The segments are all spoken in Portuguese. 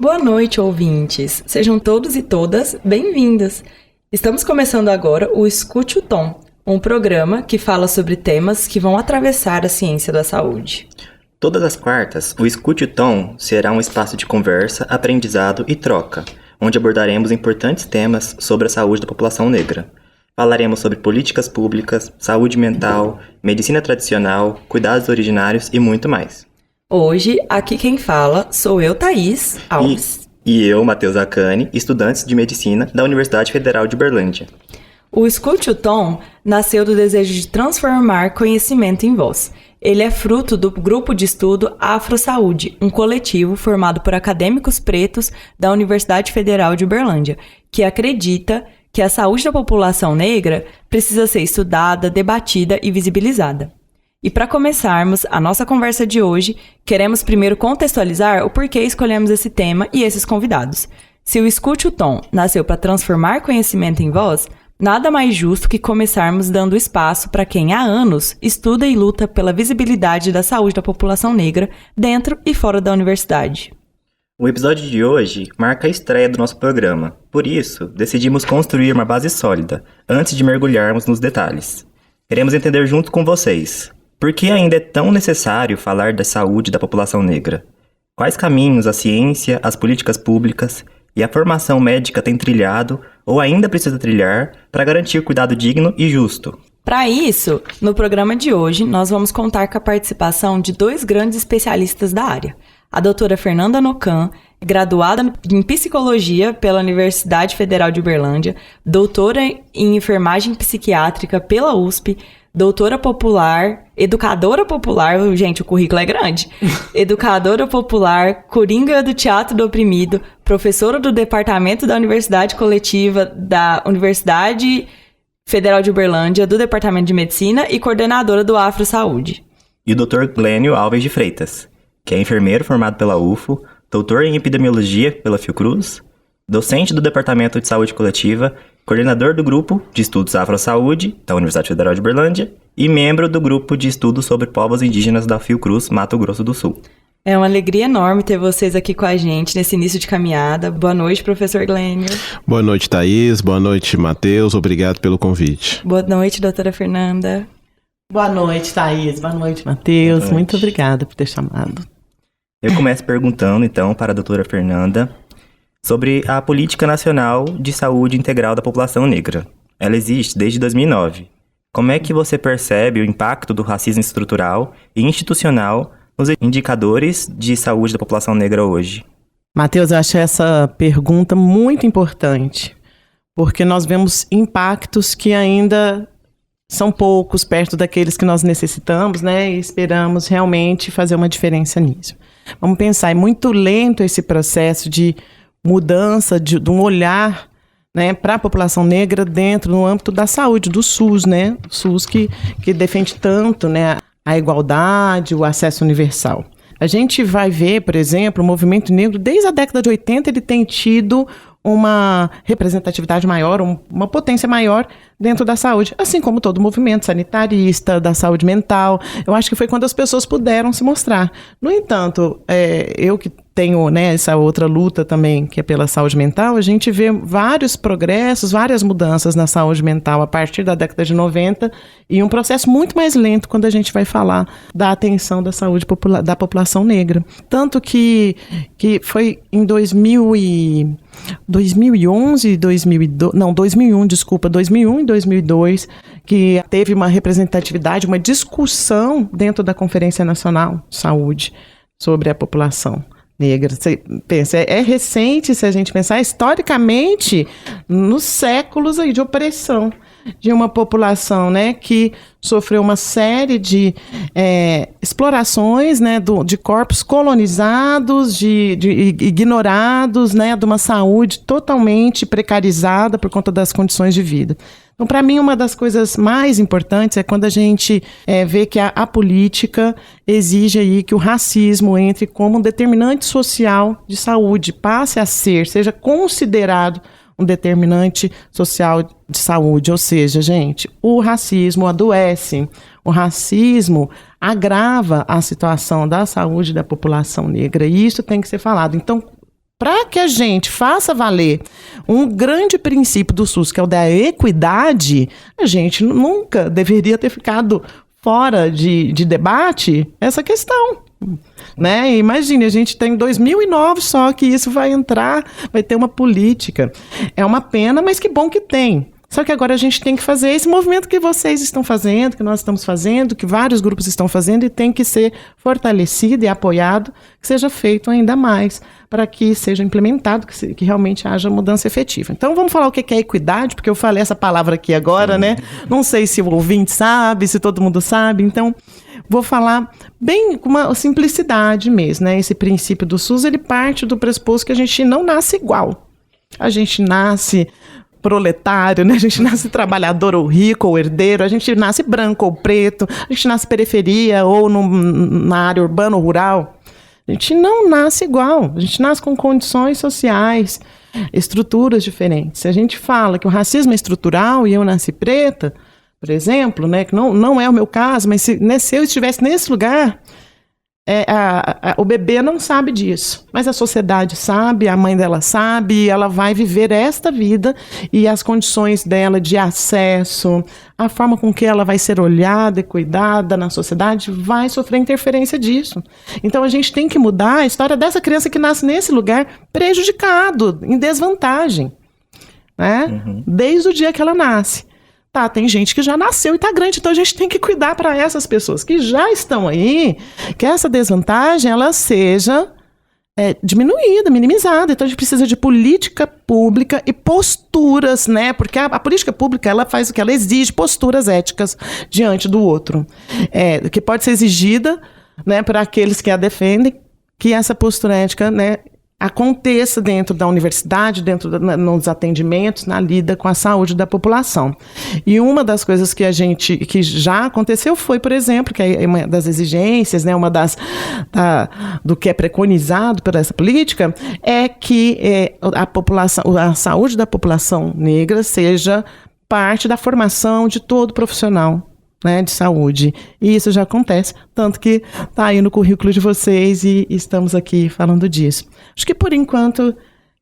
Boa noite, ouvintes. Sejam todos e todas bem-vindos. Estamos começando agora o Escute o Tom, um programa que fala sobre temas que vão atravessar a ciência da saúde. Todas as quartas, o Escute o Tom será um espaço de conversa, aprendizado e troca, onde abordaremos importantes temas sobre a saúde da população negra. Falaremos sobre políticas públicas, saúde mental, medicina tradicional, cuidados originários e muito mais. Hoje, aqui quem fala sou eu, Thaís Alves. E eu, Matheus Akane, estudantes de medicina da Universidade Federal de Uberlândia. O Escute o Tom nasceu do desejo de transformar conhecimento em voz. Ele é fruto do grupo de estudo Afro-Saúde, um coletivo formado por acadêmicos pretos da Universidade Federal de Uberlândia, que acredita que a saúde da população negra precisa ser estudada, debatida e visibilizada. E para começarmos a nossa conversa de hoje, queremos primeiro contextualizar o porquê escolhemos esse tema e esses convidados. Se o Escute o Tom nasceu para transformar conhecimento em voz, nada mais justo que começarmos dando espaço para quem há anos estuda e luta pela visibilidade da saúde da população negra dentro e fora da universidade. O episódio de hoje marca a estreia do nosso programa. Por isso, decidimos construir uma base sólida antes de mergulharmos nos detalhes. Queremos entender junto com vocês por que ainda é tão necessário falar da saúde da população negra. Quais caminhos a ciência, as políticas públicas e a formação médica têm trilhado ou ainda precisa trilhar para garantir cuidado digno e justo. Para isso, no programa de hoje, nós vamos contar com a participação de dois grandes especialistas da área. A doutora Fernanda Nocan, graduada em Psicologia pela Universidade Federal de Uberlândia, doutora em Enfermagem Psiquiátrica pela USP, doutora popular, educadora popular, gente, o currículo é grande, educadora popular, coringa do Teatro do Oprimido, professora do Departamento da Universidade Coletiva da Universidade Federal de Uberlândia, do Departamento de Medicina e coordenadora do Afro-Saúde. E o Dr. Glênio Alves de Freitas, que é enfermeiro formado pela UFO, doutor em epidemiologia pela Fiocruz, docente do Departamento de Saúde Coletiva, coordenador do Grupo de Estudos Afro-Saúde da Universidade Federal de Uberlândia e membro do Grupo de Estudos sobre Povos Indígenas da Fiocruz, Mato Grosso do Sul. É uma alegria enorme ter vocês aqui com a gente nesse início de caminhada. Boa noite, professor Glênio. Boa noite, Thaís. Boa noite, Matheus. Obrigado pelo convite. Boa noite, doutora Fernanda. Boa noite, Thaís. Boa noite, Matheus. Muito obrigada por ter chamado. Eu começo perguntando, então, para a doutora Fernanda sobre a Política Nacional de Saúde Integral da População Negra. Ela existe desde 2009. Como é que você percebe o impacto do racismo estrutural e institucional nos indicadores de saúde da população negra hoje? Matheus, eu acho essa pergunta muito importante, porque nós vemos impactos que ainda são poucos perto daqueles que nós necessitamos, né? E esperamos realmente fazer uma diferença nisso. Vamos pensar, é muito lento esse processo de mudança de um olhar, né, para a população negra dentro, no âmbito da saúde, do SUS, né? O SUS que defende tanto, né, a igualdade, o acesso universal. A gente vai ver, por exemplo, o movimento negro, desde a década de 80, ele tem tido uma representatividade maior, uma potência maior dentro da saúde, assim como todo o movimento sanitarista, da saúde mental. Eu acho que foi quando as pessoas puderam se mostrar. No entanto, eu que tenho, né, essa outra luta também, que é pela saúde mental, a gente vê vários progressos, várias mudanças na saúde mental a partir da década de 90 e um processo muito mais lento quando a gente vai falar da atenção da saúde da população negra. Tanto que foi em 2001 e 2002, que teve uma representatividade, uma discussão dentro da Conferência Nacional de Saúde sobre a população negra. Você pensa, é recente se a gente pensar historicamente nos séculos aí de opressão de uma população, né, que sofreu uma série de explorações, né, de corpos colonizados, de ignorados, né, de uma saúde totalmente precarizada por conta das condições de vida. Então, para mim, uma das coisas mais importantes é quando a gente vê que a política exige aí que o racismo entre como um determinante social de saúde, passe a seja considerado um determinante social de saúde. Ou seja, gente, o racismo adoece, o racismo agrava a situação da saúde da população negra, e isso tem que ser falado. Então, para que a gente faça valer um grande princípio do SUS, que é o da equidade, a gente nunca deveria ter ficado fora de debate essa questão. Né? Imagine, a gente tem 2009 só que isso vai entrar, vai ter uma política. É uma pena, mas que bom que tem. Só que agora a gente tem que fazer esse movimento que vocês estão fazendo, que nós estamos fazendo, que vários grupos estão fazendo, e tem que ser fortalecido e apoiado, que seja feito ainda mais, para que seja implementado, que realmente haja mudança efetiva. Então vamos falar o que é equidade, porque eu falei essa palavra aqui agora, né? Não sei se o ouvinte sabe, se todo mundo sabe, então vou falar bem com uma simplicidade mesmo, né? Esse princípio do SUS, ele parte do pressuposto que a gente não nasce igual. A gente nasce proletário, né? A gente nasce trabalhador ou rico ou herdeiro, a gente nasce branco ou preto, a gente nasce periferia ou na área urbana ou rural. A gente não nasce igual, a gente nasce com condições sociais, estruturas diferentes. Se a gente fala que o racismo é estrutural e eu nasci preta, por exemplo, né, que não é o meu caso, mas se eu estivesse nesse lugar, o bebê não sabe disso, mas a sociedade sabe, a mãe dela sabe, e ela vai viver esta vida, e as condições dela de acesso, a forma com que ela vai ser olhada e cuidada na sociedade, vai sofrer interferência disso. Então a gente tem que mudar a história dessa criança que nasce nesse lugar prejudicado, em desvantagem, né? Desde o dia que ela nasce. Tá, tem gente que já nasceu e tá grande, então a gente tem que cuidar para essas pessoas que já estão aí, que essa desvantagem ela seja diminuída, minimizada. Então a gente precisa de política pública e posturas, né? Porque a política pública ela faz o que? Ela exige posturas éticas diante do outro, que pode ser exigida, né, para aqueles que a defendem, que essa postura ética, né, aconteça dentro da universidade, nos atendimentos, na lida com a saúde da população. E uma das coisas que já aconteceu foi, por exemplo, que é uma das exigências, né, do que é preconizado por essa política, é que a saúde da população negra seja parte da formação de todo profissional, né, de saúde. E isso já acontece, tanto que está aí no currículo de vocês e estamos aqui falando disso. Acho que por enquanto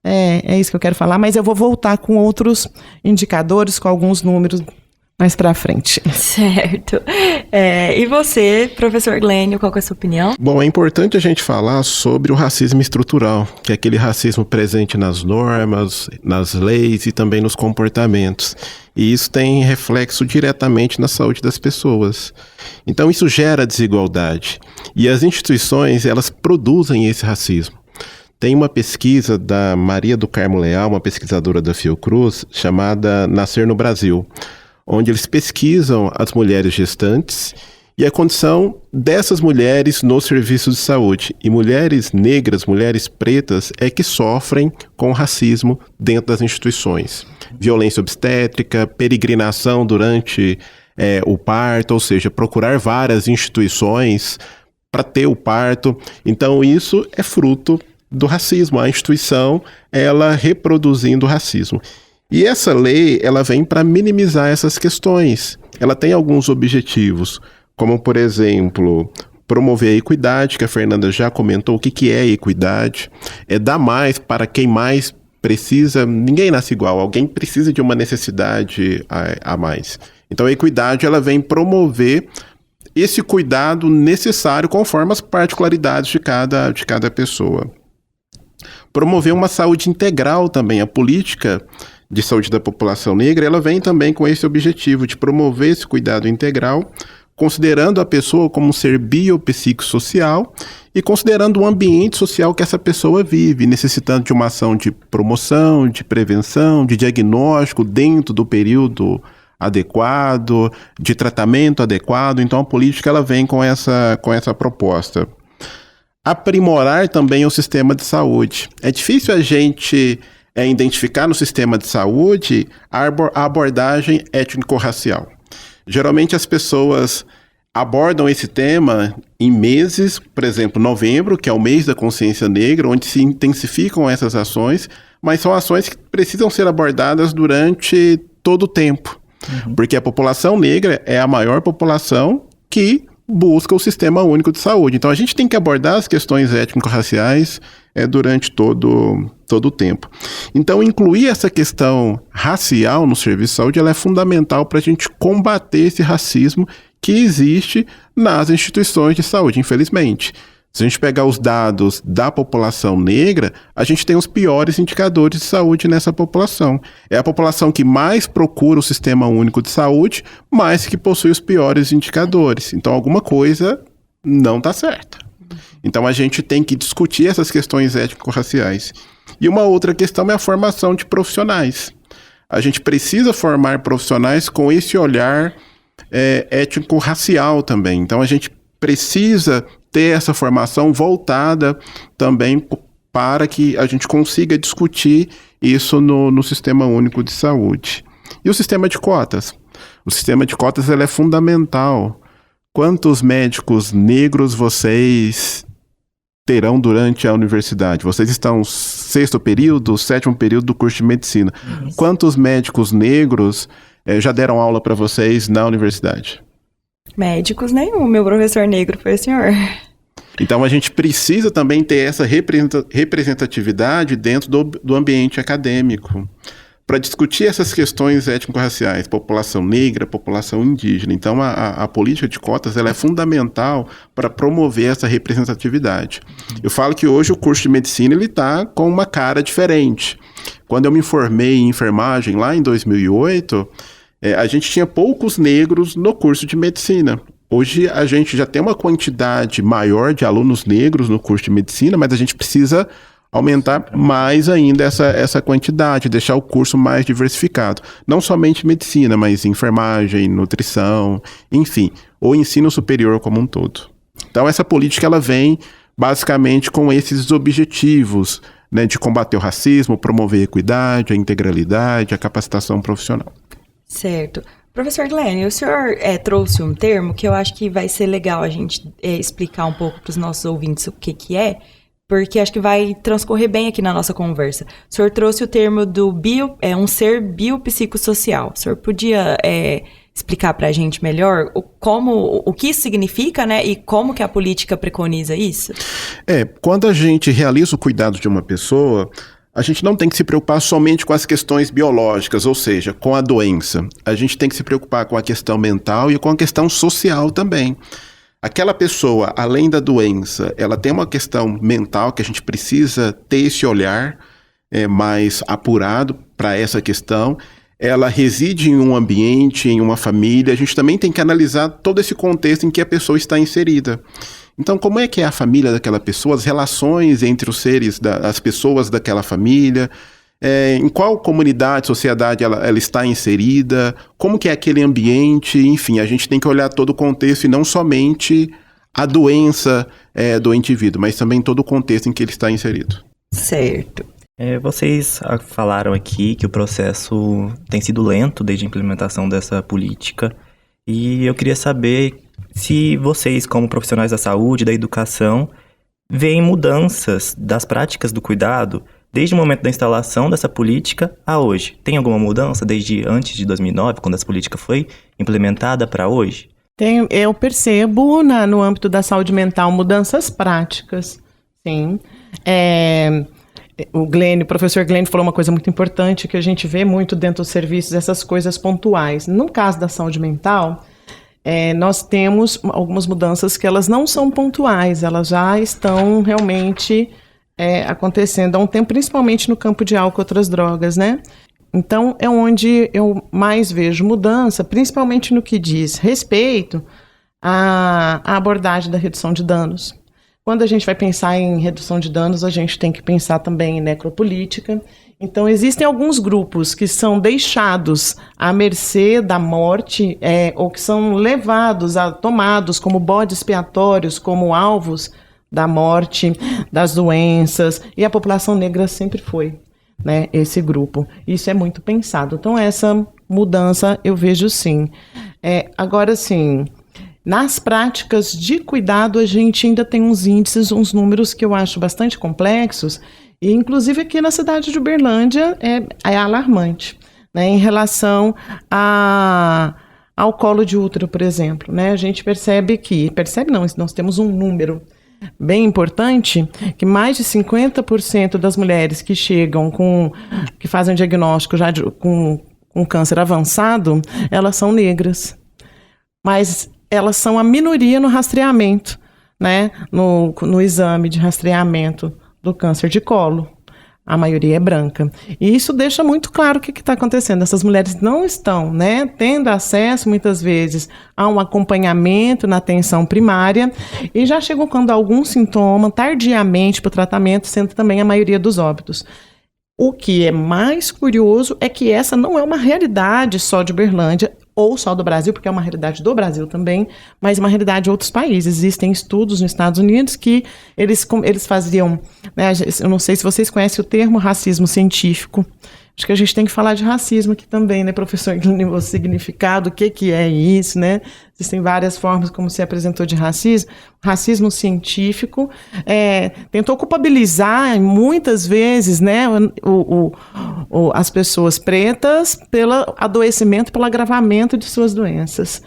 é isso que eu quero falar, mas eu vou voltar com outros indicadores, com alguns números mais para frente. Certo. E você, professor Glênio, qual que é a sua opinião? Bom, é importante a gente falar sobre o racismo estrutural, que é aquele racismo presente nas normas, nas leis e também nos comportamentos. E isso tem reflexo diretamente na saúde das pessoas. Então isso gera desigualdade. E as instituições, elas produzem esse racismo. Tem uma pesquisa da Maria do Carmo Leal, uma pesquisadora da Fiocruz, chamada Nascer no Brasil, onde eles pesquisam as mulheres gestantes e a condição dessas mulheres nos serviços de saúde. E mulheres negras, mulheres pretas, é que sofrem com racismo dentro das instituições. Violência obstétrica, peregrinação durante o parto, ou seja, procurar várias instituições para ter o parto. Então isso é fruto do racismo, a instituição, ela reproduzindo o racismo. E essa lei, ela vem para minimizar essas questões. Ela tem alguns objetivos, como, por exemplo, promover a equidade, que a Fernanda já comentou. O que é equidade? É dar mais para quem mais precisa. Ninguém nasce igual, alguém precisa de uma necessidade a mais. Então a equidade, ela vem promover esse cuidado necessário conforme as particularidades de cada pessoa. Promover uma saúde integral também. A política de saúde da população negra, ela vem também com esse objetivo de promover esse cuidado integral, considerando a pessoa como um ser biopsicossocial e considerando o ambiente social que essa pessoa vive, necessitando de uma ação de promoção, de prevenção, de diagnóstico dentro do período adequado, de tratamento adequado. Então a política ela vem com essa proposta. Aprimorar também o sistema de saúde. É difícil a gente identificar no sistema de saúde a abordagem étnico-racial. Geralmente as pessoas abordam esse tema em meses, por exemplo, novembro, que é o mês da consciência negra, onde se intensificam essas ações, mas são ações que precisam ser abordadas durante todo o tempo, porque a população negra é a maior população que busca o Sistema Único de Saúde. Então a gente tem que abordar as questões étnico-raciais durante todo o tempo. Então incluir essa questão racial no serviço de saúde ela é fundamental para a gente combater esse racismo que existe nas instituições de saúde, infelizmente. Se a gente pegar os dados da população negra, a gente tem os piores indicadores de saúde nessa população. É a população que mais procura o Sistema Único de Saúde, mas que possui os piores indicadores. Então, alguma coisa não está certa. Então, a gente tem que discutir essas questões étnico-raciais. E uma outra questão é a formação de profissionais. A gente precisa formar profissionais com esse olhar étnico-racial também. Então, a gente precisa ter essa formação voltada também para que a gente consiga discutir isso no Sistema Único de Saúde. E o sistema de cotas? O sistema de cotas ele é fundamental. Quantos médicos negros vocês terão durante a universidade? Vocês estão 6º período, 7º período do curso de medicina. Quantos médicos negros já deram aula para vocês na universidade? Médicos nenhum, meu professor negro foi o senhor. Então a gente precisa também ter essa representatividade dentro do ambiente acadêmico para discutir essas questões étnico-raciais, população negra, população indígena. Então a política de cotas ela é fundamental para promover essa representatividade. Eu falo que hoje o curso de medicina está com uma cara diferente. Quando eu me formei em enfermagem lá em 2008, a gente tinha poucos negros no curso de medicina. Hoje a gente já tem uma quantidade maior de alunos negros no curso de medicina, mas a gente precisa aumentar mais ainda essa quantidade, deixar o curso mais diversificado. Não somente medicina, mas enfermagem, nutrição, enfim, o ensino superior como um todo. Então essa política ela vem basicamente com esses objetivos, né, de combater o racismo, promover a equidade, a integralidade, a capacitação profissional. Certo. Professor Glênio, o senhor trouxe um termo que eu acho que vai ser legal a gente explicar um pouco para os nossos ouvintes o que é, porque acho que vai transcorrer bem aqui na nossa conversa. O senhor trouxe o termo do um ser biopsicossocial. O senhor podia explicar para a gente melhor o que isso significa, né, e como que a política preconiza isso? Quando a gente realiza o cuidado de uma pessoa, a gente não tem que se preocupar somente com as questões biológicas, ou seja, com a doença. A gente tem que se preocupar com a questão mental e com a questão social também. Aquela pessoa, além da doença, ela tem uma questão mental que a gente precisa ter esse olhar mais apurado para essa questão. Ela reside em um ambiente, em uma família. A gente também tem que analisar todo esse contexto em que a pessoa está inserida. Então, como é que é a família daquela pessoa, as relações entre os seres, as pessoas daquela família, em qual comunidade, sociedade ela está inserida, como que é aquele ambiente, enfim, a gente tem que olhar todo o contexto e não somente a doença do indivíduo, mas também todo o contexto em que ele está inserido. Certo. Vocês falaram aqui que o processo tem sido lento desde a implementação dessa política, e eu queria saber se vocês, como profissionais da saúde, da educação, veem mudanças das práticas do cuidado desde o momento da instalação dessa política a hoje. Tem alguma mudança desde antes de 2009, quando essa política foi implementada, para hoje? Eu percebo no âmbito da saúde mental mudanças práticas, sim. O professor Glênio falou uma coisa muito importante que a gente vê muito dentro dos serviços, essas coisas pontuais. No caso da saúde mental, nós temos algumas mudanças que elas não são pontuais, elas já estão realmente acontecendo há um tempo, principalmente no campo de álcool e outras drogas, né? Então, é onde eu mais vejo mudança, principalmente no que diz respeito à abordagem da redução de danos. Quando a gente vai pensar em redução de danos, a gente tem que pensar também em necropolítica. Então, existem alguns grupos que são deixados à mercê da morte, ou que são tomados como bodes expiatórios, como alvos da morte, das doenças, e a população negra sempre foi, né, esse grupo. Isso é muito pensado. Então, essa mudança eu vejo sim. Agora, sim, nas práticas de cuidado, a gente ainda tem uns índices, uns números que eu acho bastante complexos, e inclusive aqui na cidade de Uberlândia é alarmante, né, em relação ao colo de útero, por exemplo, né? A gente percebe não, nós temos um número bem importante, que mais de 50% das mulheres que chegam que fazem diagnóstico já com câncer avançado, elas são negras. Mas elas são a minoria no rastreamento, né? No exame de rastreamento do câncer de colo. A maioria é branca. E isso deixa muito claro o que está acontecendo. Essas mulheres não estão, né, tendo acesso, muitas vezes, a um acompanhamento na atenção primária e já chegam quando algum sintoma, tardiamente para o tratamento, sendo também a maioria dos óbitos. O que é mais curioso é que essa não é uma realidade só de Uberlândia ou só do Brasil, porque é uma realidade do Brasil também, mas uma realidade de outros países. Existem estudos nos Estados Unidos que eles faziam, né, eu não sei se vocês conhecem o termo racismo científico. Acho que a gente tem que falar de racismo aqui também, né, professor? O significado, o que é isso, né? Existem várias formas como se apresentou de racismo. Racismo científico tentou culpabilizar muitas vezes, né, as pessoas pretas pelo adoecimento, pelo agravamento de suas doenças,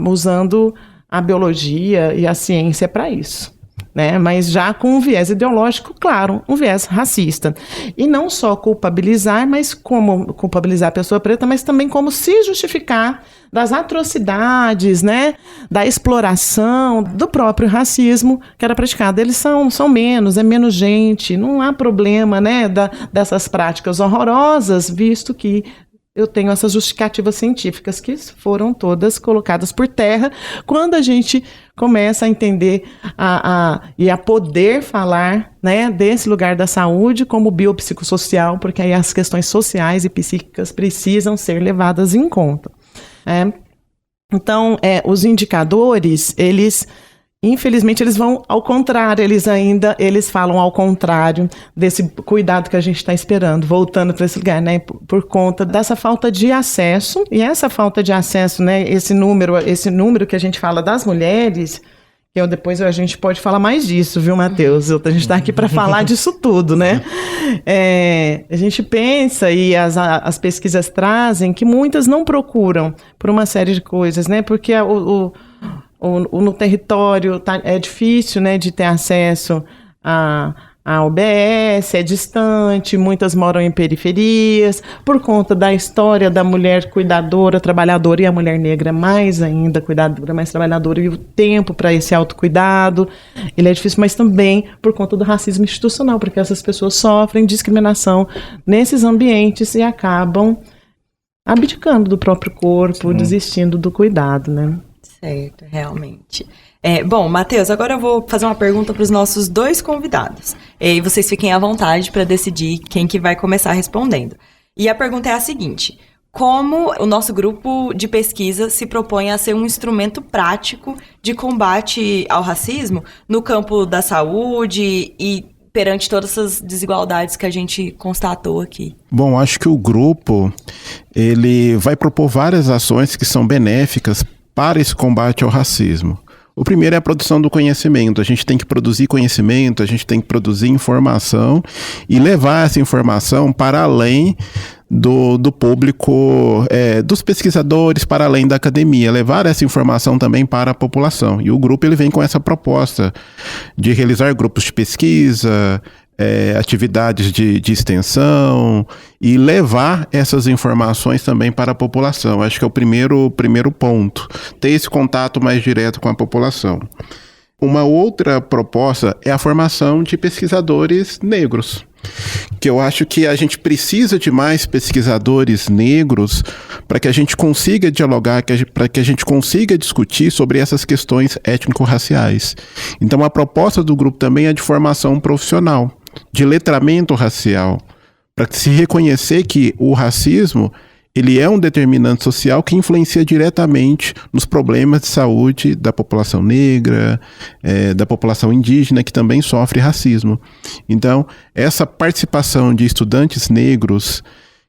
usando a biologia e a ciência para isso. Né, mas já com um viés ideológico, claro, um viés racista. E não só culpabilizar, mas como culpabilizar a pessoa preta, mas também como se justificar das atrocidades, né, da exploração, do próprio racismo que era praticado. Eles são menos, é menos gente, não há problema, né, dessas práticas horrorosas, visto que eu tenho essas justificativas científicas que foram todas colocadas por terra quando a gente começa a entender e a poder falar, né, desse lugar da saúde como biopsicossocial, porque aí as questões sociais e psíquicas precisam ser levadas em conta. Então, os indicadores, infelizmente, eles vão ao contrário, eles falam ao contrário desse cuidado que a gente está esperando, voltando para esse lugar, né, por conta dessa falta de acesso, e essa falta de acesso, né, esse número que a gente fala das mulheres, que depois a gente pode falar mais disso, viu, Matheus? A gente está aqui para falar disso tudo, né? A gente pensa, e as pesquisas trazem, que muitas não procuram por uma série de coisas, né, porque no território é difícil, né, de ter acesso a UBS, é distante, muitas moram em periferias, por conta da história da mulher cuidadora, trabalhadora, e a mulher negra mais ainda cuidadora, mais trabalhadora, e o tempo para esse autocuidado, ele é difícil, mas também por conta do racismo institucional, porque essas pessoas sofrem discriminação nesses ambientes e acabam abdicando do próprio corpo, sim, desistindo do cuidado, né? Certo, realmente. Bom, Matheus, agora eu vou fazer uma pergunta para os nossos dois convidados. E vocês fiquem à vontade para decidir quem que vai começar respondendo. E a pergunta é a seguinte: como o nosso grupo de pesquisa se propõe a ser um instrumento prático de combate ao racismo no campo da saúde e perante todas essas desigualdades que a gente constatou aqui? Bom, acho que o grupo ele vai propor várias ações que são benéficas para esse combate ao racismo. O primeiro é a produção do conhecimento. A gente tem que produzir conhecimento, a gente tem que produzir informação e levar essa informação para além do público, dos pesquisadores, para além da academia, levar essa informação também para a população. E o grupo ele vem com essa proposta de realizar grupos de pesquisa, atividades de extensão e levar essas informações também para a população. Acho que é o primeiro ponto, ter esse contato mais direto com a população. Uma outra proposta é a formação de pesquisadores negros, que eu acho que a gente precisa de mais pesquisadores negros para que a gente consiga dialogar, para que a gente consiga discutir sobre essas questões étnico-raciais. Então a proposta do grupo também é de formação profissional, de letramento racial, para se reconhecer que o racismo ele é um determinante social que influencia diretamente nos problemas de saúde da população negra, da população indígena, que também sofre racismo. Então, essa participação de estudantes negros,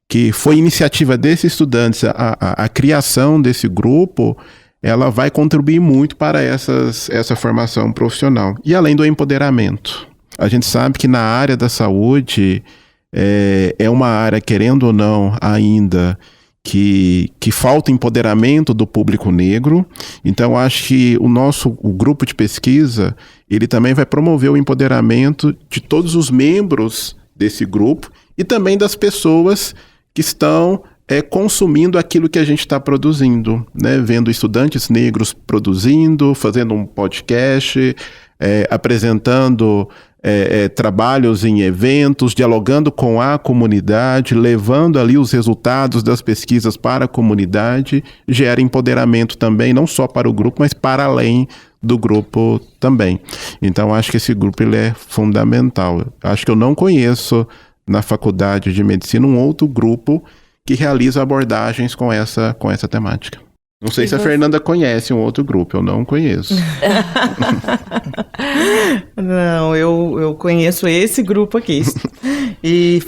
que foi iniciativa desses estudantes, a criação desse grupo, ela vai contribuir muito para essa formação profissional. E além do empoderamento. A gente sabe que na área da saúde é uma área, querendo ou não, ainda que falta empoderamento do público negro. Então, acho que o grupo de pesquisa, ele também vai promover o empoderamento de todos os membros desse grupo e também das pessoas que estão consumindo aquilo que a gente está produzindo, né? Vendo estudantes negros produzindo, fazendo um podcast, apresentando trabalhos em eventos, dialogando com a comunidade, levando ali os resultados das pesquisas para a comunidade, gera empoderamento também, não só para o grupo, mas para além do grupo também. Então, acho que esse grupo ele é fundamental. Acho que eu não conheço na Faculdade de Medicina um outro grupo que realiza abordagens com essa temática. Não sei se a Fernanda conhece um outro grupo, eu não conheço. Não, eu conheço esse grupo aqui. E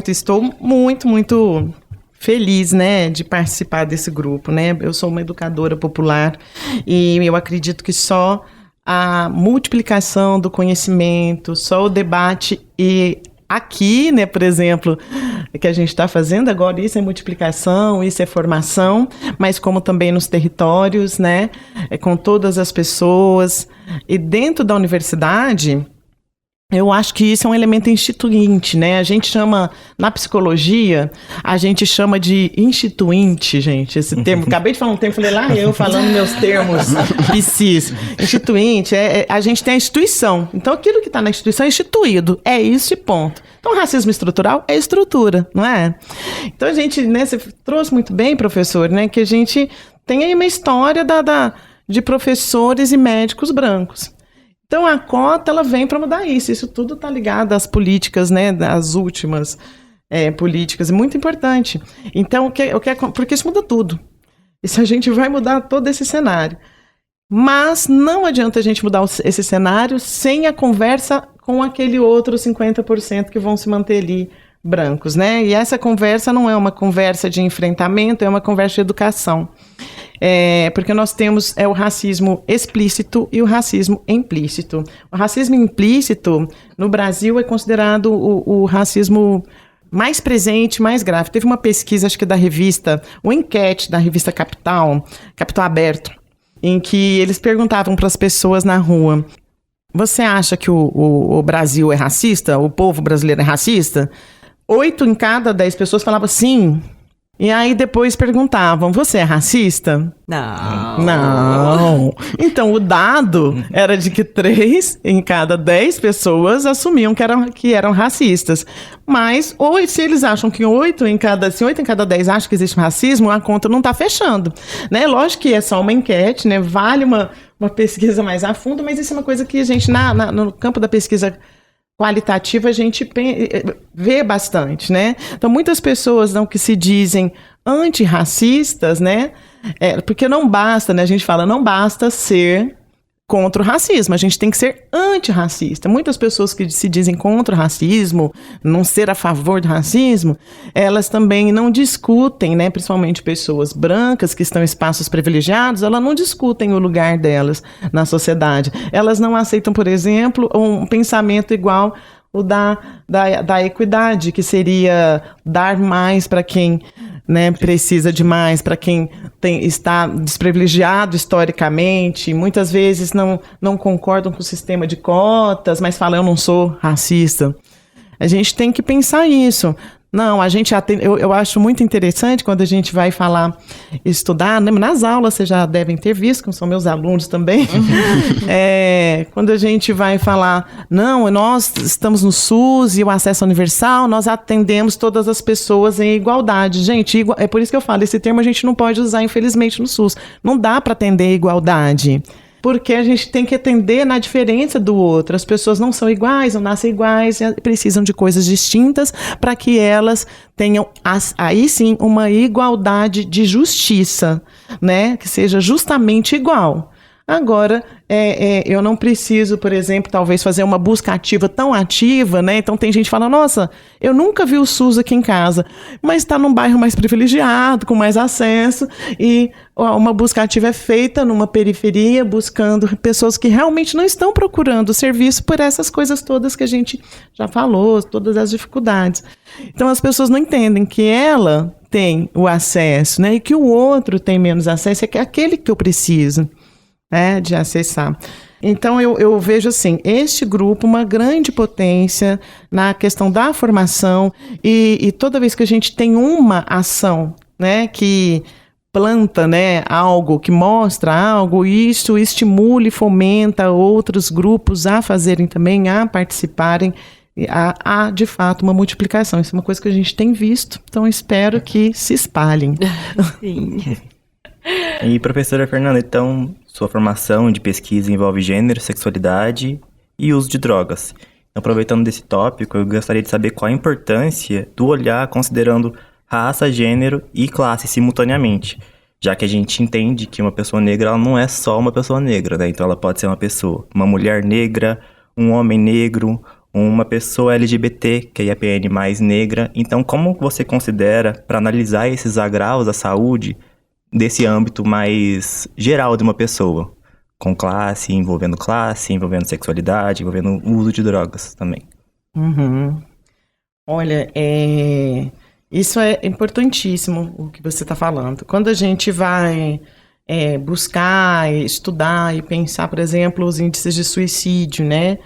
estou muito feliz, né, de participar desse grupo, né? Eu sou uma educadora popular e eu acredito que só a multiplicação do conhecimento, só o debate e aqui, né, por exemplo, que a gente está fazendo agora, isso é multiplicação, isso é formação, mas como também nos territórios, né, com todas as pessoas. E dentro da universidade, eu acho que isso é um elemento instituinte, né? A gente chama, na psicologia, a gente chama de instituinte, gente, esse termo. Acabei de falar um termo, falei lá eu falando meus termos psis. Instituinte, a gente tem a instituição. Então, aquilo que está na instituição é instituído. É isso e ponto. Então, racismo estrutural é estrutura, não é? Então, a gente, né, você trouxe muito bem, professor, né, que a gente tem aí uma história de professores e médicos brancos. Então, a cota, ela vem para mudar isso. Isso tudo está ligado às políticas, né, das últimas políticas. É muito importante. Então, porque isso muda tudo. Isso a gente vai mudar todo esse cenário. Mas não adianta a gente mudar esse cenário sem a conversa com aquele outro 50% que vão se manter ali brancos, né? E essa conversa não é uma conversa de enfrentamento, é uma conversa de educação. Porque nós temos o racismo explícito e o racismo implícito. O racismo implícito, no Brasil, é considerado o racismo mais presente, mais grave. Teve uma pesquisa, acho que da revista, uma enquete da revista Capital Aberto, em que eles perguntavam para as pessoas na rua: você acha que o Brasil é racista? O povo brasileiro é racista? 8 em cada 10 pessoas falavam sim. E aí depois perguntavam: você é racista? Não. Então o dado era de que 3 em cada 10 pessoas assumiam que eram racistas. Mas se eles acham que 8 em cada 10 acham que existe racismo, a conta não está fechando, né? Lógico que é só uma enquete, né? Vale uma pesquisa mais a fundo, mas isso é uma coisa que a gente, no campo da pesquisa qualitativa, a gente vê bastante, né? Então, muitas pessoas que se dizem antirracistas, né? Porque não basta, né? A gente fala, não basta ser contra o racismo, a gente tem que ser antirracista. Muitas pessoas que se dizem contra o racismo, não ser a favor do racismo, elas também não discutem, né? Principalmente pessoas brancas que estão em espaços privilegiados, elas não discutem o lugar delas na sociedade. Elas não aceitam, por exemplo, um pensamento igual o da equidade, que seria dar mais para quem, né, precisa de mais, para quem está desprivilegiado historicamente. Muitas vezes não concordam com o sistema de cotas, mas falam: eu não sou racista. A gente tem que pensar isso. Não, eu acho muito interessante quando a gente vai estudar, né? Nas aulas vocês já devem ter visto, como são meus alunos também, quando a gente vai falar, não, nós estamos no SUS e o acesso universal, nós atendemos todas as pessoas em igualdade. Gente, é por isso que eu falo, esse termo a gente não pode usar, infelizmente, no SUS. Não dá para atender igualdade. Porque a gente tem que atender na diferença do outro. As pessoas não são iguais, não nascem iguais, precisam de coisas distintas para que elas tenham, aí sim, uma igualdade de justiça, né? Que seja justamente igual. Agora, eu não preciso, por exemplo, talvez fazer uma busca ativa tão ativa, né? Então tem gente que fala, nossa, eu nunca vi o SUS aqui em casa, mas está num bairro mais privilegiado, com mais acesso, e uma busca ativa é feita numa periferia, buscando pessoas que realmente não estão procurando serviço por essas coisas todas que a gente já falou, todas as dificuldades. Então as pessoas não entendem que ela tem o acesso, né? E que o outro tem menos acesso, é que é aquele que eu preciso, né, de acessar. Então, eu vejo assim, este grupo uma grande potência na questão da formação e toda vez que a gente tem uma ação, né, que planta, né, algo, que mostra algo, isso estimula e fomenta outros grupos a fazerem também, a participarem, há de fato uma multiplicação. Isso é uma coisa que a gente tem visto, então espero que se espalhem. Sim. E professora Fernanda, então, sua formação de pesquisa envolve gênero, sexualidade e uso de drogas. Então, aproveitando desse tópico, eu gostaria de saber qual a importância do olhar considerando raça, gênero e classe simultaneamente, já que a gente entende que uma pessoa negra ela não é só uma pessoa negra, né? Então ela pode ser uma mulher negra, um homem negro, uma pessoa LGBT, que é IAPN mais negra. Então, como você considera, para analisar esses agravos à saúde, desse âmbito mais geral de uma pessoa, com classe, envolvendo sexualidade, envolvendo o uso de drogas também? Uhum. Olha, isso é importantíssimo o que você está falando. Quando a gente vai buscar, estudar e pensar, por exemplo, os índices de suicídio, né?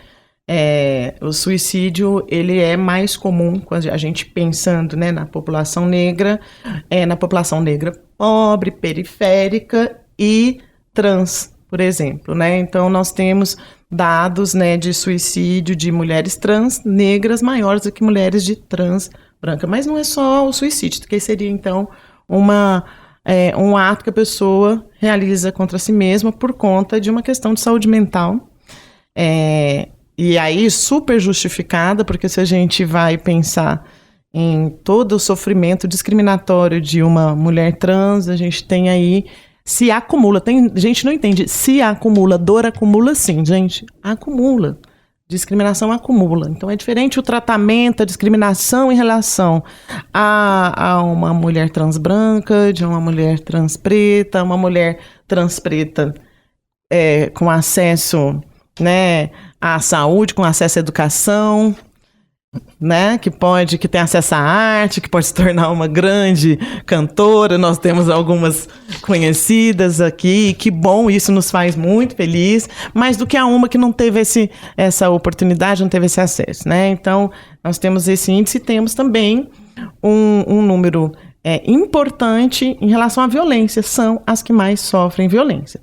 O suicídio, ele é mais comum quando a gente pensando, né, na população negra pobre, periférica e trans, por exemplo, né? Então nós temos dados, né, de suicídio de mulheres trans negras maiores do que mulheres de trans branca, mas não é só o suicídio, que seria então um ato que a pessoa realiza contra si mesma por conta de uma questão de saúde mental. E aí, super justificada, porque se a gente vai pensar em todo o sofrimento discriminatório de uma mulher trans, a gente tem aí, se acumula, gente não entende, se acumula, dor acumula sim, gente, acumula, discriminação acumula. Então é diferente o tratamento, a discriminação em relação a uma mulher trans branca, de uma mulher trans preta, uma mulher trans preta com acesso, né, à saúde, com acesso à educação, né, que tem acesso à arte, que pode se tornar uma grande cantora. Nós temos algumas conhecidas aqui, que bom, isso nos faz muito feliz, mais do que a uma que não teve essa oportunidade, não teve esse acesso, né? Então, nós temos esse índice e temos também um número importante em relação à violência, são as que mais sofrem violência.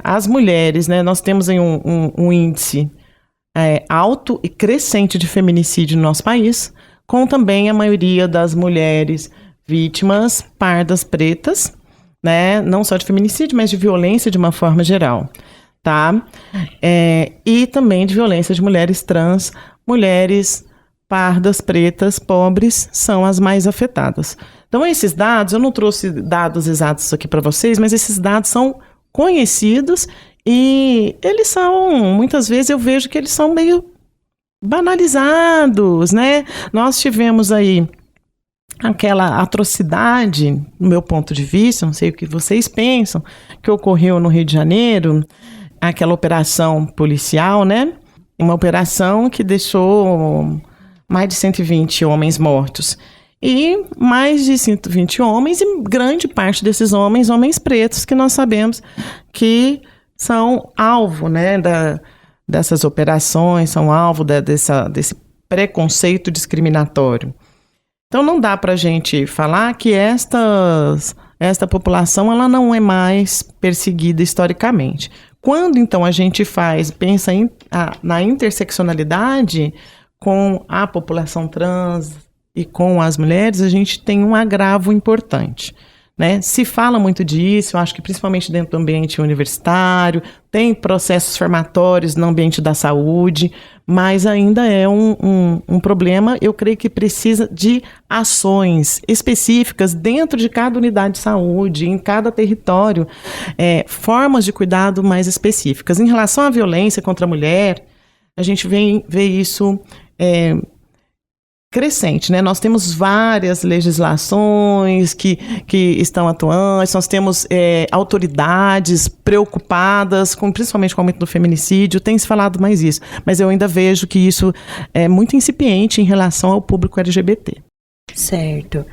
As mulheres, né, nós temos aí um índice alto e crescente de feminicídio no nosso país, com também a maioria das mulheres vítimas pardas pretas, né, não só de feminicídio, mas de violência de uma forma geral, tá? E também de violência de mulheres trans, mulheres pardas, pretas, pobres, são as mais afetadas. Então, esses dados, eu não trouxe dados exatos aqui para vocês, mas esses dados são conhecidos e eles são, muitas vezes eu vejo que eles são meio banalizados, né? Nós tivemos aí aquela atrocidade, no meu ponto de vista, não sei o que vocês pensam, que ocorreu no Rio de Janeiro, aquela operação policial, né? Uma operação que deixou mais de 120 homens mortos. E mais de 120 homens, e grande parte desses homens pretos, que nós sabemos que são alvo, né, dessas operações, são alvo desse preconceito discriminatório. Então não dá para a gente falar que esta população ela não é mais perseguida historicamente. Quando então a gente pensa na interseccionalidade com a população trans e com as mulheres, a gente tem um agravo importante, né? Se fala muito disso, eu acho que principalmente dentro do ambiente universitário, tem processos formatórios no ambiente da saúde, mas ainda é um problema. Eu creio que precisa de ações específicas dentro de cada unidade de saúde, em cada território, formas de cuidado mais específicas. Em relação à violência contra a mulher, a gente vê isso crescente, né? Nós temos várias legislações que estão atuantes, nós temos autoridades preocupadas, principalmente com o aumento do feminicídio, tem se falado mais isso, mas eu ainda vejo que isso é muito incipiente em relação ao público LGBT. Certo.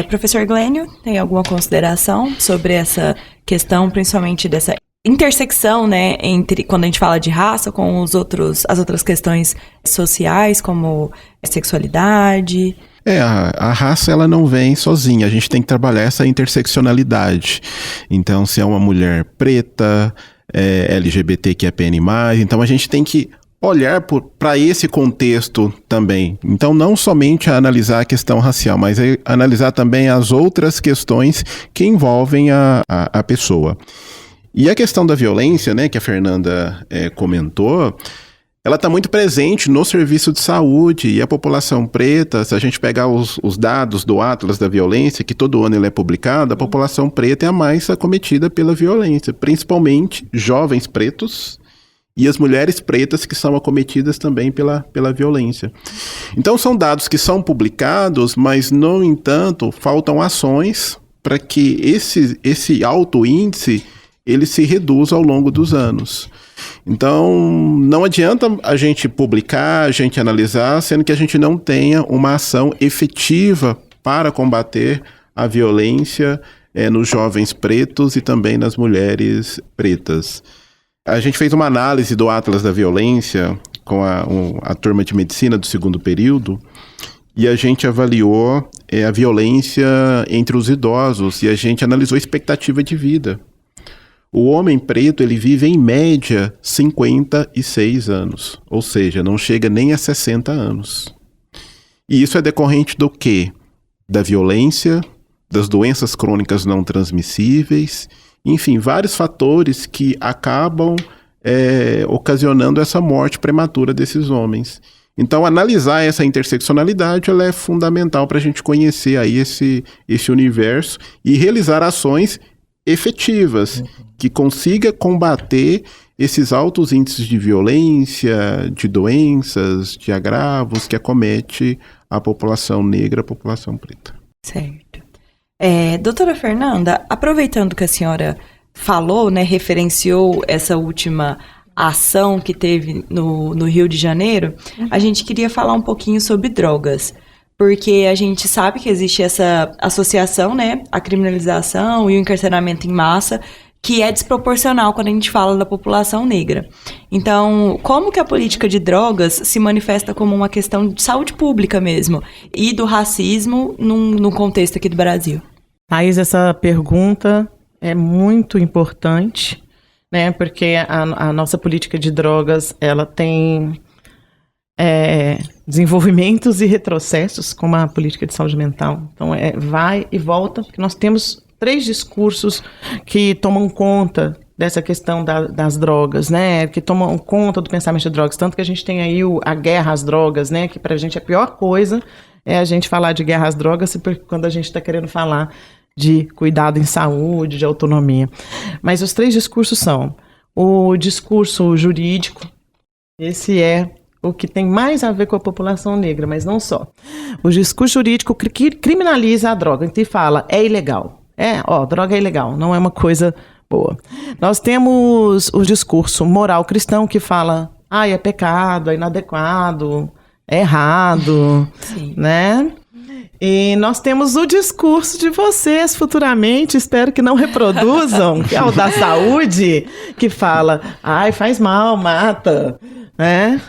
Professor Glênio, tem alguma consideração sobre essa questão, principalmente dessa intersecção, né, entre quando a gente fala de raça com as outras questões sociais, como sexualidade? A raça ela não vem sozinha, a gente tem que trabalhar essa interseccionalidade. Então, se é uma mulher preta, LGBTQIAPN+, então a gente tem que olhar para esse contexto também. Então, não somente analisar a questão racial, mas analisar também as outras questões que envolvem a pessoa. E a questão da violência, né, que a Fernanda comentou, ela está muito presente no serviço de saúde e a população preta, se a gente pegar os dados do Atlas da Violência, que todo ano ele é publicado, a população preta é a mais acometida pela violência, principalmente jovens pretos e as mulheres pretas que são acometidas também pela violência. Então são dados que são publicados, mas, no entanto, faltam ações para que esse alto índice ele se reduz ao longo dos anos. Então, não adianta a gente publicar, a gente analisar, sendo que a gente não tenha uma ação efetiva para combater a violência nos jovens pretos e também nas mulheres pretas. A gente fez uma análise do Atlas da Violência com a turma de medicina do segundo período e a gente avaliou a violência entre os idosos e a gente analisou a expectativa de vida. O homem preto, ele vive em média 56 anos, ou seja, não chega nem a 60 anos. E isso é decorrente do quê? Da violência, das doenças crônicas não transmissíveis, enfim, vários fatores que acabam ocasionando essa morte prematura desses homens. Então, analisar essa interseccionalidade ela é fundamental para a gente conhecer aí esse universo e realizar ações efetivas, que consiga combater esses altos índices de violência, de doenças, de agravos que acomete a população negra, a população preta. Certo. Doutora Fernanda, aproveitando que a senhora falou, né, referenciou essa última ação que teve no Rio de Janeiro, a gente queria falar um pouquinho sobre drogas. Porque a gente sabe que existe essa associação, né, a criminalização e o encarceramento em massa, que é desproporcional quando a gente fala da população negra. Então, como que a política de drogas se manifesta como uma questão de saúde pública mesmo, e do racismo no contexto aqui do Brasil? Thaís, essa pergunta é muito importante, né, porque a nossa política de drogas, ela tem desenvolvimentos e retrocessos como a política de saúde mental. Então, vai e volta, porque nós temos 3 discursos que tomam conta dessa questão das drogas, né? Que tomam conta do pensamento de drogas. Tanto que a gente tem aí a guerra às drogas, né? Que pra gente a pior coisa é a gente falar de guerra às drogas quando a gente está querendo falar de cuidado em saúde, de autonomia. Mas os 3 discursos são o discurso jurídico, esse é o que tem mais a ver com a população negra, mas não só. O discurso jurídico criminaliza a droga, então fala, é ilegal. Droga é ilegal, não é uma coisa boa. Nós temos o discurso moral cristão que fala, é pecado, é inadequado, é errado, Sim. Né? E nós temos o discurso de vocês futuramente, espero que não reproduzam, que é o da saúde, que fala, faz mal, mata, né?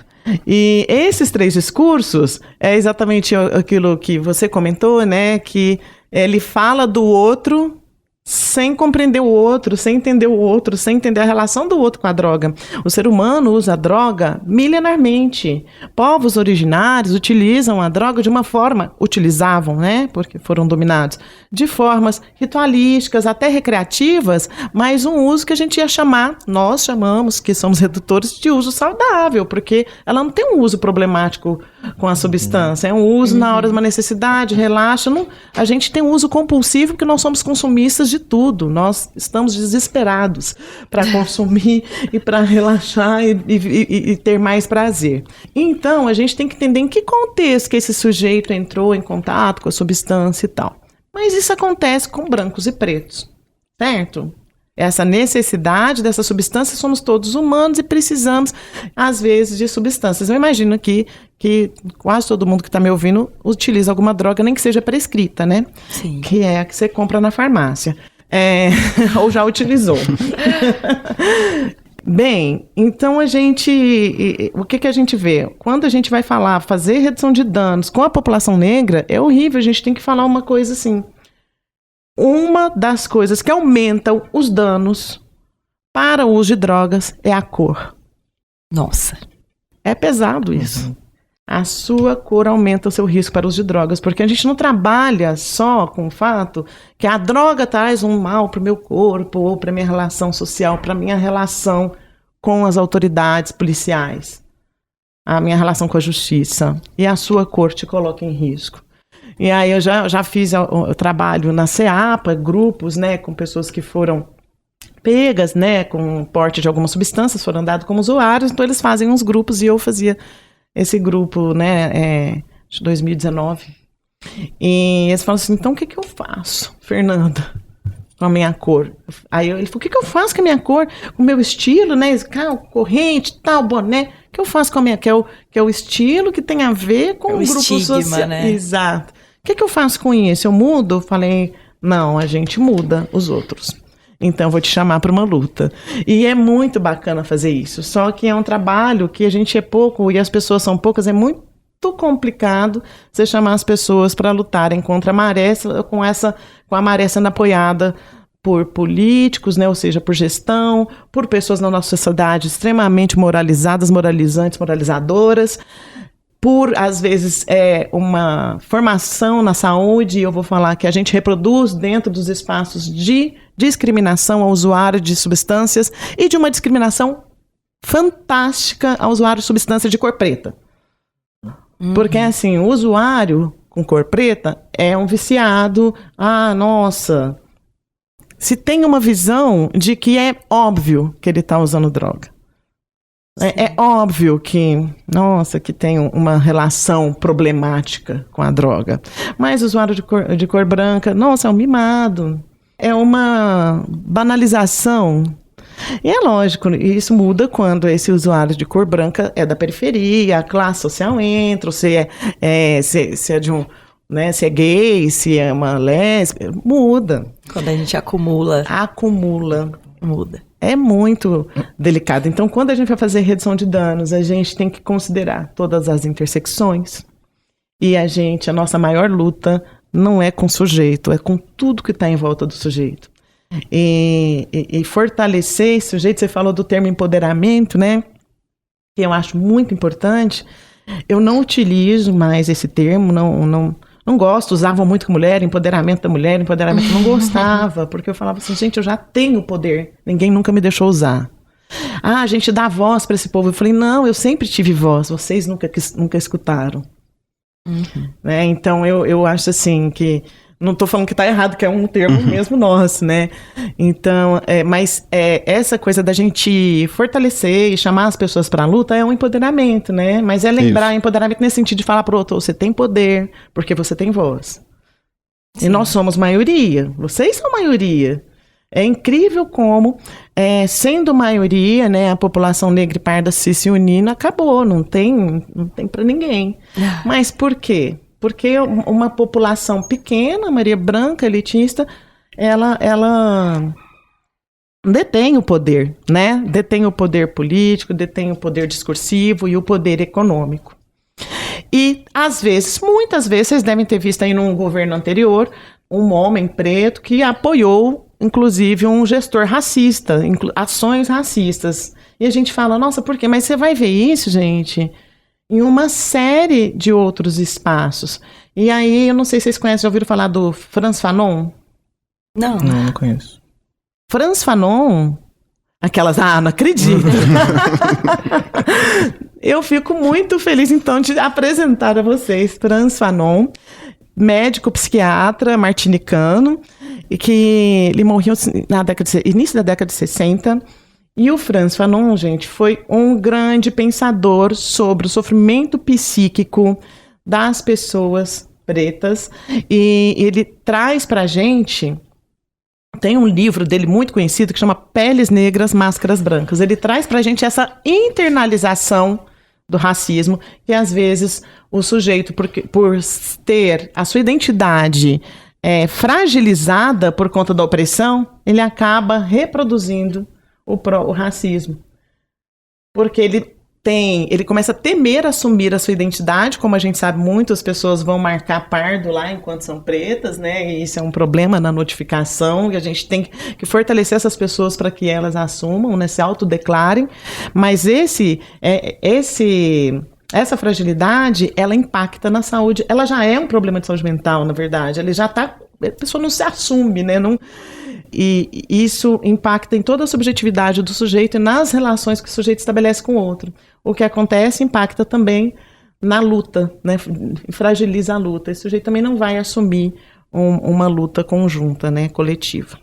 E esses 3 discursos é exatamente aquilo que você comentou, né? Que ele fala do outro sem compreender o outro, sem entender o outro, sem entender a relação do outro com a droga. O ser humano usa a droga milenarmente. Povos originários utilizam a droga de uma forma, utilizavam, né, porque foram dominados, de formas ritualísticas, até recreativas, mas um uso que a gente ia chamar, nós chamamos, que somos redutores, de uso saudável, porque ela não tem um uso problemático com a substância, é um uso na hora de uma necessidade, relaxa. Não, a gente tem um uso compulsivo porque nós somos consumistas de tudo, nós estamos desesperados para consumir e para relaxar e ter mais prazer. Então, a gente tem que entender em que contexto que esse sujeito entrou em contato com a substância e tal. Mas isso acontece com brancos e pretos, certo? Essa necessidade dessa substância, somos todos humanos e precisamos, às vezes, de substâncias. Eu imagino aqui que quase todo mundo que está me ouvindo utiliza alguma droga, nem que seja prescrita, né? Sim. Que é a que você compra na farmácia. Ou já utilizou. Bem, então o que a gente vê? Quando a gente vai fazer redução de danos com a população negra, é horrível, a gente tem que falar uma coisa assim. Uma das coisas que aumentam os danos para o uso de drogas é a cor. Nossa. É pesado isso. A sua cor aumenta o seu risco para o uso de drogas, porque a gente não trabalha só com o fato que a droga traz um mal para o meu corpo, ou para a minha relação social, para a minha relação com as autoridades policiais, a minha relação com a justiça. E a sua cor te coloca em risco. E aí eu já fiz o trabalho na CEAPA, grupos, né, com pessoas que foram pegas, né, com porte de algumas substâncias, foram dados como usuários, então eles fazem uns grupos e eu fazia esse grupo, né, de 2019. E eles falam assim, então o que eu faço, Fernanda, com a minha cor? Aí ele falou, o que eu faço com a minha cor? Com o meu estilo, né, corrente, tal, boné, o que eu faço com a minha, que é o estilo que tem a ver com o grupo social. Né? Exato. O que eu faço com isso? Eu mudo? Falei, não, a gente muda os outros. Então, vou te chamar para uma luta. E é muito bacana fazer isso. Só que é um trabalho que a gente é pouco e as pessoas são poucas. É muito complicado você chamar as pessoas para lutarem contra a maré, com a maré sendo apoiada por políticos, né? Ou seja, por gestão, por pessoas na nossa sociedade extremamente moralizadas, moralizantes, moralizadoras, por, às vezes, uma formação na saúde, eu vou falar que a gente reproduz dentro dos espaços de discriminação ao usuário de substâncias e de uma discriminação fantástica ao usuário de substância de cor preta. Porque, assim, o usuário com cor preta é um viciado, nossa, se tem uma visão de que é óbvio que ele está usando droga. É óbvio que, nossa, que tem uma relação problemática com a droga. Mas o usuário de cor branca, nossa, é um mimado. É uma banalização. E é lógico, isso muda quando esse usuário de cor branca é da periferia, a classe social entra, ou se é de um, né, se é gay, se é uma lésbica, muda. Quando a gente acumula. Muda. É muito delicado. Então, quando a gente vai fazer redução de danos, a gente tem que considerar todas as intersecções. E a nossa maior luta não é com o sujeito, é com tudo que está em volta do sujeito. E fortalecer esse sujeito, você falou do termo empoderamento, né? Que eu acho muito importante. Eu não utilizo mais esse termo, não gosto, usava muito com mulher, empoderamento da mulher, não gostava, porque eu falava assim, gente, eu já tenho poder, ninguém nunca me deixou usar. A gente dá voz para esse povo. Eu falei, não, eu sempre tive voz, vocês nunca escutaram. Né? Então, eu acho assim que, não estou falando que está errado, que é um termo mesmo nosso, né? Então, mas essa coisa da gente fortalecer e chamar as pessoas para a luta é um empoderamento, né? Mas é lembrar empoderamento nesse sentido de falar para o outro, você tem poder, porque você tem voz. Sim. E nós somos maioria, vocês são maioria. É incrível como, sendo maioria, né, a população negra e parda se unindo, acabou, não tem para ninguém. Mas por quê? Porque uma população pequena, maioria branca, elitista, ela detém o poder, né? Detém o poder político, detém o poder discursivo e o poder econômico. E, às vezes, muitas vezes, vocês devem ter visto aí num governo anterior, um homem preto que apoiou inclusive, um gestor racista, ações racistas. E a gente fala, nossa, por quê? Mas você vai ver isso, gente, em uma série de outros espaços. E aí, eu não sei se vocês conhecem, já ouviram falar do Frantz Fanon? Não conheço. Frantz Fanon, aquelas, não acredito. Eu fico muito feliz, então, de apresentar a vocês Frantz Fanon, médico psiquiatra martinicano, e que ele morreu na início da década de 60. E o Frantz Fanon, gente, foi um grande pensador sobre o sofrimento psíquico das pessoas pretas. E ele traz pra gente... Tem um livro dele muito conhecido que chama Peles Negras, Máscaras Brancas. Ele traz pra gente essa internalização do racismo, que às vezes o sujeito, por ter a sua identidade fragilizada por conta da opressão, ele acaba reproduzindo o racismo. Porque ele começa a temer assumir a sua identidade, como a gente sabe, muitas pessoas vão marcar pardo lá enquanto são pretas, né? E isso é um problema na notificação, e a gente tem que fortalecer essas pessoas para que elas assumam, né? Se autodeclarem. Mas essa fragilidade, ela impacta na saúde. Ela já é um problema de saúde mental, na verdade. A pessoa não se assume, né? E isso impacta em toda a subjetividade do sujeito e nas relações que o sujeito estabelece com o outro. O que acontece impacta também na luta, né? Fragiliza a luta. Esse sujeito também não vai assumir uma luta conjunta, né? Coletiva.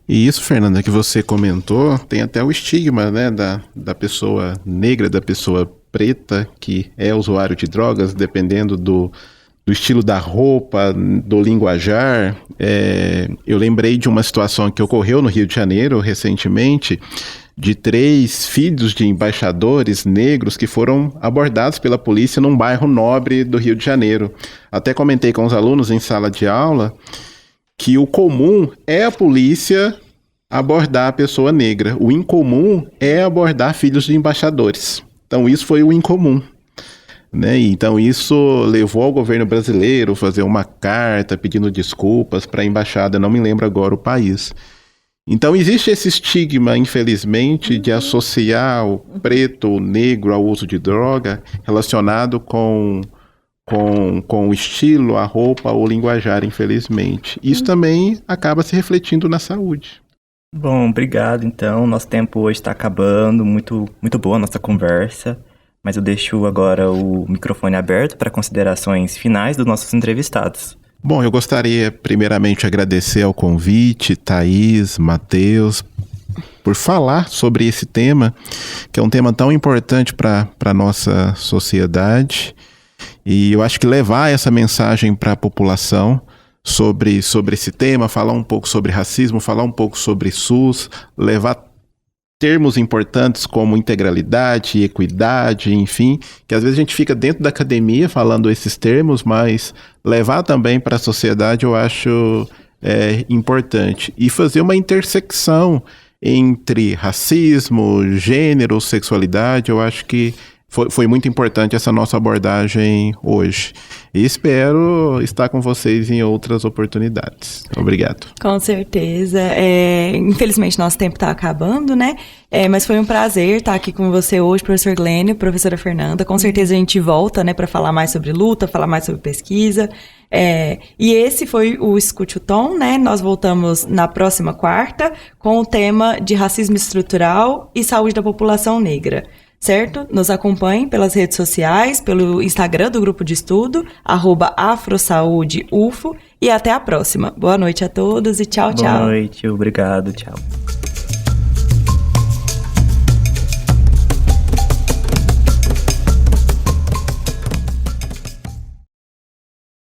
E isso, Fernanda, que você comentou, tem até o estigma, né? Da pessoa negra, da pessoa preta que é usuário de drogas, dependendo do estilo da roupa, do linguajar. Eu lembrei de uma situação que ocorreu no Rio de Janeiro recentemente, de 3 filhos de embaixadores negros que foram abordados pela polícia num bairro nobre do Rio de Janeiro. Até comentei com os alunos em sala de aula que o comum é a polícia abordar a pessoa negra. O incomum é abordar filhos de embaixadores. Então isso foi o incomum. Né? Então isso levou ao governo brasileiro a fazer uma carta pedindo desculpas para a embaixada, não me lembro agora o país. Então existe esse estigma, infelizmente, de associar o preto, o negro ao uso de droga relacionado com o estilo, a roupa ou o linguajar, infelizmente. Isso também acaba se refletindo na saúde. Bom, obrigado então, nosso tempo hoje está acabando, muito, muito boa a nossa conversa. Mas eu deixo agora o microfone aberto para considerações finais dos nossos entrevistados. Bom, eu gostaria primeiramente de agradecer ao convite, Thaís, Matheus, por falar sobre esse tema, que é um tema tão importante para a nossa sociedade. E eu acho que levar essa mensagem para a população sobre esse tema, falar um pouco sobre racismo, falar um pouco sobre SUS, levar termos importantes como integralidade, equidade, enfim, que às vezes a gente fica dentro da academia falando esses termos, mas levar também para a sociedade eu acho importante. E fazer uma intersecção entre racismo, gênero, sexualidade, eu acho que foi muito importante essa nossa abordagem hoje. E espero estar com vocês em outras oportunidades. Obrigado. Com certeza. Infelizmente, nosso tempo está acabando, né? Mas foi um prazer estar aqui com você hoje, professor Glênio, professora Fernanda. Com certeza a gente volta, né, para falar mais sobre luta, falar mais sobre pesquisa. E esse foi o Escute o Tom, né? Nós voltamos na próxima quarta com o tema de racismo estrutural e saúde da população negra. Certo? Nos acompanhem pelas redes sociais, pelo Instagram do Grupo de Estudo, @AfroSaúdeUFO, e até a próxima. Boa noite a todos e tchau, tchau. Boa noite, obrigado, tchau.